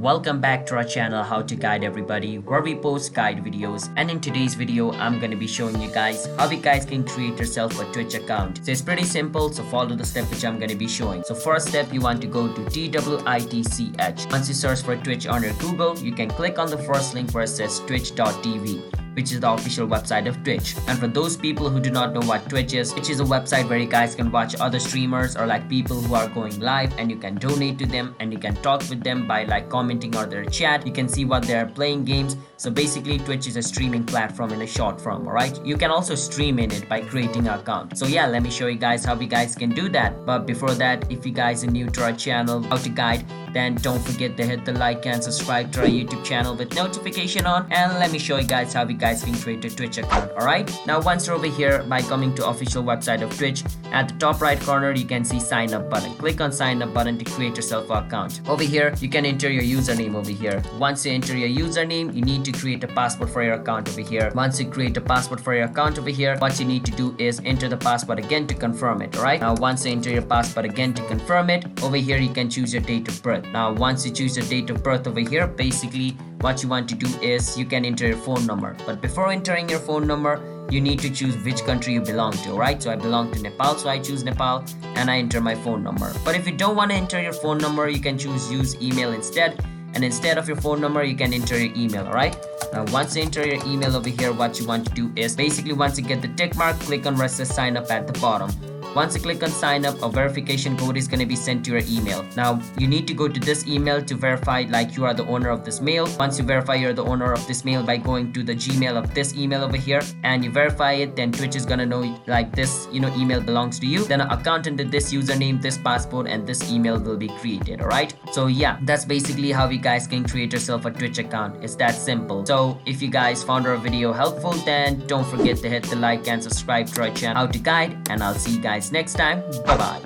Welcome back to our channel How to Guide Everybody, where we post guide videos, and in today's video I'm going to be showing you guys how you guys can create yourself a Twitch account. So it's pretty simple, so follow the step which I'm going to be showing. So first step, you want to go to twitch. Once you search for Twitch on your Google, you can click on the first link where it says twitch.tv, which is the official website of Twitch. And for those people who do not know what Twitch is a website where you guys can watch other streamers or like people who are going live, and you can donate to them and you can talk with them by like commenting on their chat. You can see what they are playing games. So basically Twitch is a streaming platform in a short form, alright? You can also stream in it by creating an account. So yeah, let me show you guys how you guys can do that. But before that, if you guys are new to our channel How to Guide, then don't forget to hit the like and subscribe to our YouTube channel with notification on, and let me show you guys how you guys can create a Twitch account. Alright, now once you're over here, by coming to official website of Twitch, at the top right corner you can see sign up button. Click on sign up button to create yourself an account. Over here you can enter your username over here. Once you enter your username, you need to create a password for your account over here. Once you create a password for your account over here, what you need to do is enter the password again to confirm it. Alright, now once you enter your password again to confirm it, over here you can choose your date of birth. Now once you choose your date of birth over here, basically what you want to do is you can enter your phone number. But before entering your phone number, you need to choose which country you belong to. Alright, so I belong to Nepal, so I choose Nepal and I enter my phone number. But if you don't want to enter your phone number, you can choose use email instead, and instead of your phone number you can enter your email. Alright, now once you enter your email over here, what you want to do is basically once you get the tick mark, click on where it says sign up at the bottom. Once you click on sign up, a verification code is going to be sent to your email. Now you need to go to this email to verify like you are the owner of this mail. Once you verify you're the owner of this mail by going to the Gmail of this email over here and you verify it, then Twitch is gonna know like this email belongs to you. Then an account under this username, this passport and this email will be created. Alright, so yeah, that's basically how you guys can create yourself a Twitch account. It's that simple. So if you guys found our video helpful, then don't forget to hit the like and subscribe to our channel How to Guide, and I'll see you guys next time. Bye bye.